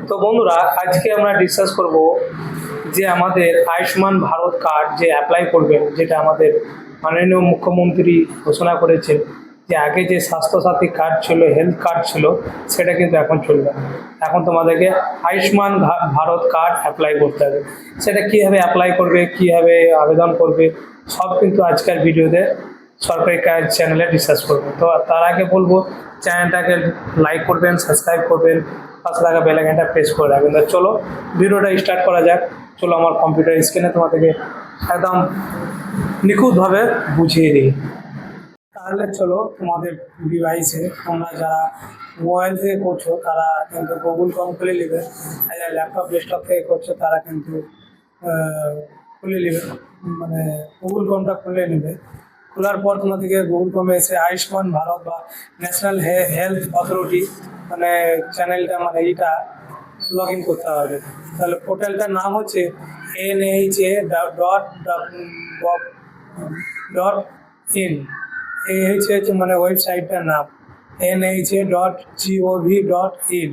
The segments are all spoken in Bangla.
তো বন্ধুরা, আজকে আমরা ডিসকাস করব যে আমাদের আয়ুষ্মান ভারত কার্ড যে অ্যাপ্লাই করবেন, যেটা আমাদের মাননীয় মুখ্যমন্ত্রী ঘোষণা করেছে যে আগে যে স্বাস্থ্যসাথী কার্ড ছিল, হেলথ কার্ড ছিল, সেটা কিন্তু এখন চলবে না। এখন তোমাদেরকে আয়ুষ্মান ভারত কার্ড অ্যাপ্লাই করতে হবে। সেটা কীভাবে অ্যাপ্লাই করবে, কীভাবে আবেদন করবে, সব কিন্তু আজকের ভিডিওতে সরকারি কাজ চ্যানেলে ডিসকাস করবো। তো তার আগে বলবো, চ্যানেলটাকে লাইক করবেন, সাবস্ক্রাইব করবেন, পাশে থাকা বেল আইকনটা প্রেস করে রাখবেন। তো চলো ভিডিওটা স্টার্ট করা যাক। চলো আমার কম্পিউটার স্ক্রিনে তোমাদেরকে একদম নিখুঁতভাবে বুঝিয়ে দিই। তাহলে চলো, তোমাদের ডিভাইসে তোমরা যারা মোবাইল থেকে করছো তারা কিন্তু গুগল ক্রোম খুলে নেবে, আর যারা ল্যাপটপ ডেস্কটপ থেকে করছো তারা কিন্তু খুলে নেবে, মানে গুগল ক্রোমটা খুলে নেবে। খোলার পর তোমাদেরকে গুগল ক্রোমে এসে আয়ুষ্মান ভারত বা ন্যাশনাল হেলথ অথরিটি মানে চ্যানেলটা মানে এইটা লগ ইন করতে হবে। তাহলে পোর্টালটার নাম হচ্ছে NHA.in। এই হচ্ছে মানে ওয়েবসাইটটার নাম NHA.gov.in।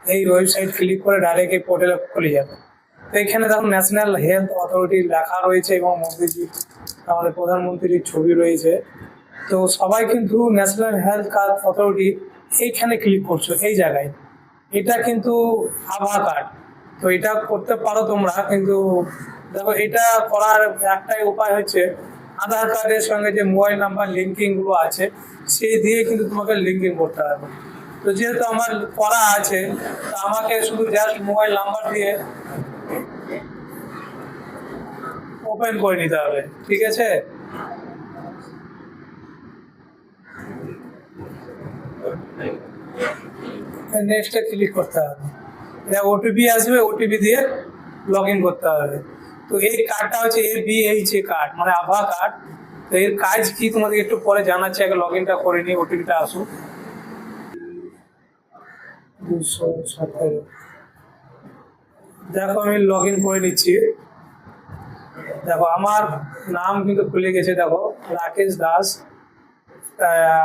এই ওয়েবসাইট ক্লিক করে ডাইরেক্ট এই পোর্টালে খুলে যাবে। তো এখানে দেখুন ন্যাশনাল হেলথ অথরিটি লেখা রয়েছে এবং মোদিজি আমাদের প্রধানমন্ত্রীর ছবি রয়েছে। তো সবাই কিন্তু ন্যাশনাল হেলথ কার্ড অথরিটি এইখানে ক্লিক করছো, এই জায়গায়। এটা কিন্তু আধার কার্ড, তো এটা করতে পারো তোমরা। কিন্তু দেখো, এটা করার একটাই উপায় হচ্ছে আধার কার্ডের সঙ্গে যে মোবাইল নাম্বার লিঙ্কিংগুলো আছে সেই দিয়ে কিন্তু তোমাকে লিঙ্কিং করতে হবে। তো যেহেতু আমার করা আছে, তো আমাকে শুধু জাস্ট মোবাইল নাম্বার দিয়ে ওপেন করে নিতে হবে, ঠিক আছে? নেক্সটে ক্লিক করতে হবে। ওটিপি আসবে, ওটিপি দিয়ে লগ ইন করতে হবে। তো এই কার্ডটা হচ্ছে ABHA কার্ড, মানে আভা কার্ড। তো এর কাজ কি তোমাদের একটু পরে জানাচ্ছি, আগে লগ ইনটা করে নিই, ওটিপিটা আসুক। 217। দেখো আমি লগ ইন করে নিচ্ছি। দেখো আমার নাম কিন্তু খুলে গেছে, দেখো রাকেশ দাস।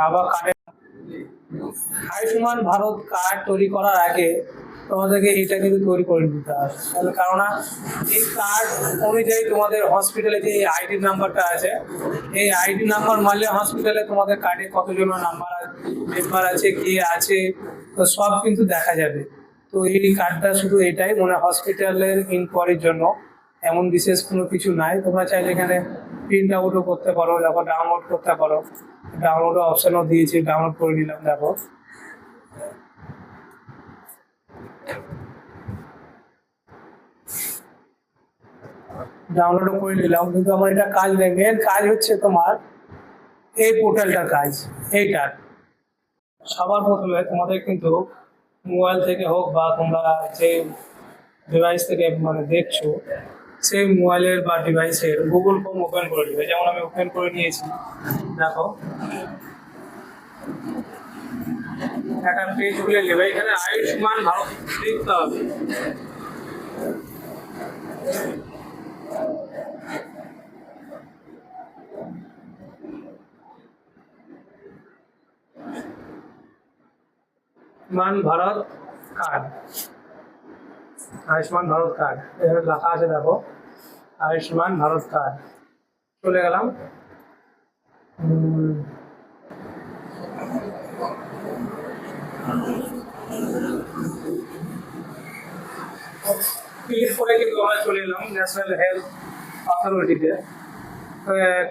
আবার কার্ডের আয়ুষ্মান ভারত কার্ড তৈরি করার আগে তোমাদেরকে এটা কিন্তু তৈরি করে নিতে হবে। তাহলে কারণ এই কার্ড অনুযায়ী তোমাদের হসপিটালে যে আইডি নাম্বারটা আছে, এই আইডি নাম্বার মারলে হসপিটালে তোমাদের কার্ডে কতজনের মেম্বার আছে, কে আছে, তো সব কিন্তু দেখা যাবে। তো এই কার্ডটা শুধু এটাই মানে হসপিটালের ইনকোয়ারির জন্য, এমন বিশেষ কোনো কিছু নাই। তোমরা চাইলে এখানে প্রিন্ট আউটও করতে পারো, দেখো ডাউনলোড করতে পারো। ডাউনলোডের অপশনও দিয়েছি, ডাউনলোড করে নিলাম। দেখো ডাউনলোডও করে নিলাম, কিন্তু আমার এটা কাজ নেই। মেন কাজ হচ্ছে তোমার এই পোর্টালটার কাজ। এইটার সবার প্রথমে তোমাদের কিন্তু মোবাইল থেকে হোক বা তোমরা যে ডিভাইস থেকে মানে দেখছো, সেই মোবাইলের বা ডিভাইসের গুগল ফর্ম ওপেন করে নেবে। যেমন আমি ওপেন করে নিয়েছি, দেখো একটা পেজ খুলে নেবে। এখানে আয়ুষ্মান ভারত লিখতে হবে। আয়ুষ্মান ভারত কার্ড, আয়ুষ্মান ভারত কার্ড এখানে লেখা আছে, দেখো আয়ুষ্মান ভারত কার্ড। চলে গেলাম। ক্লিক করে কিন্তু আমরা চলে এলাম ন্যাশনাল হেলথ অথরিটিতে।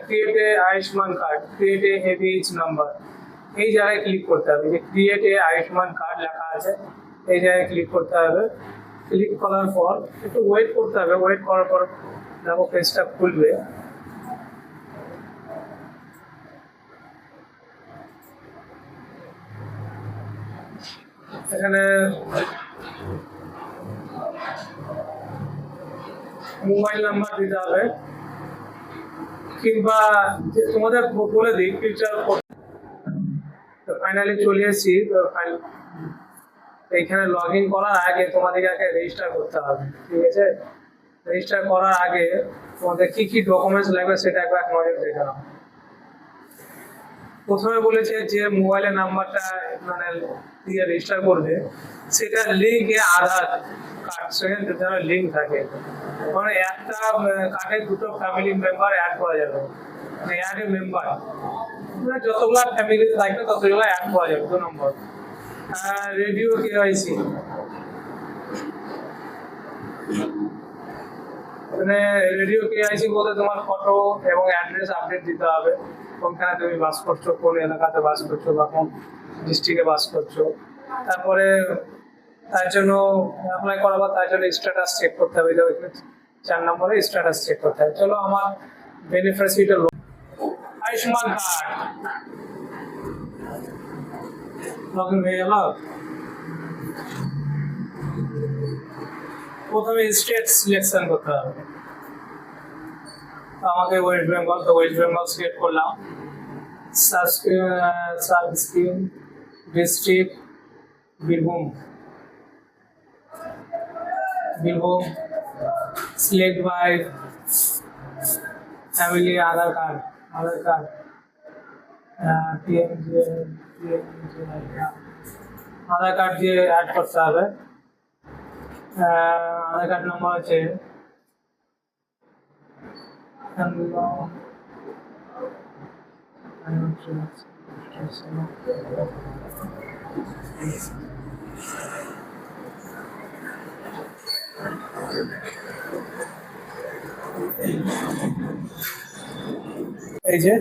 Create a Ayushman card, create a ABH number, এই জায়গায় ক্লিক করতে হবে। যে ক্রিয়েট এ আয়ুষ্মান কার্ড লেখা আছে, এই জায়গায় ক্লিক করতে হবে। ক্লিক করার পর একটু ওয়েট করতে হবে। ওয়েট করার পর দেখো পেজটা খুলবে। এখানে মোবাইল নাম্বার দিতে হবে, কিংবা তোমাদের বলে দিই ফিউচার। ফাইনালি চলে এসেছি। এইখানে লগ ইন করার আগে তোমাদেরকে আগে রেজিস্টার করতে হবে, ঠিক আছে? রেজিস্টার করার আগে তোমাদের কি কি ডকুমেন্টস লাগবে সেটা একবার নজর দেখে নাও। প্রথমে বলেছে যে মোবাইলের নাম্বারটা মানে দিয়ে রেজিস্টার করবে, সেটা লিঙ্কে আধার কার্ড সঙ্গে যেন লিঙ্ক থাকে। মানে একটা কার্ডে দুটো ফ্যামিলি মেম্বার অ্যাড করা যাবে, মানে অ্যাড এ মেম্বার, মানে যতগুলো ফ্যামিলি থাকবে ততগুলো অ্যাড করা যাবে। 2 নম্বর রেডিও কেওয়াইসি, মানে রেডিও কেওয়াইসি বলতে তোমার ফটো এবং অ্যাড্রেস আপডেট দিতে হবে, কোনখানে তুমি বাস করছো, কোন এলাকাতে বাস করছো বা কোন ডিস্ট্রিক্টে বাস করছো। তারপরে তার জন্য অ্যাপ্লাই করাবো, তার জন্য স্ট্যাটাস চেক করতে হবে। 4 নম্বরে স্ট্যাটাস চেক করতে হবে। চলো আমার বেনিফিশিয়ারিটা আয়ুষ্মান কার্ড লগ ইন হয়ে গেল। প্রথমে স্টেট সিলেকশন করতে হবে, আমাকে ওয়েস্ট বেঙ্গল, তো ওয়েস্ট বেঙ্গল সিলেক্ট করলাম। Sub scheme district Birbhum, Birbhum select by family Aadhaar card, Aadhaar card দিয়ে অ্যাড করতে হবে। আধার কার্ড নাম্বার আছে এই যে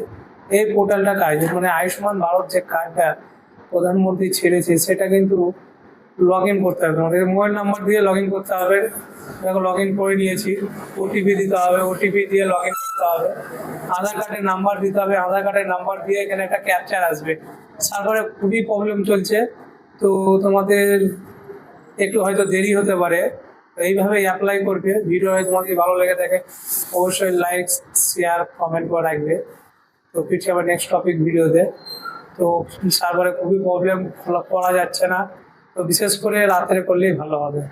এই পোর্টালটা কাজ, মানে আয়ুষ্মান ভারত যে কার্ডটা প্রধানমন্ত্রী ছেড়েছে সেটা কিন্তু লগ ইন করতে হবে। আমাদের মোবাইল নাম্বার দিয়ে লগ ইন করতে হবে। দেখো লগ ইন করে নিয়েছি, ওটিপি দিতে হবে, ওটিপি দিয়ে লগ ইন করতে হবে। আধার কার্ডের নাম্বার দিতে হবে, আধার কার্ডের নাম্বার দিয়ে এখানে একটা ক্যাপচার আসবে। তারপরে খুবই প্রবলেম চলছে, তো তোমাদের একটু হয়তো দেরি হতে পারে। এইভাবে অ্যাপ্লাই করবে। ভিডিও হয়তো তোমাদের ভালো লেগে থাকে অবশ্যই লাইক শেয়ার কমেন্ট করে রাখবে। তো ফিরছি আবার নেক্সট টপিক ভিডিওতে। তো সার্ভারে খুবই প্রবলেম, করা যাচ্ছে না, তো বিশেষ করে রাত্রে করলেই ভালো হবে।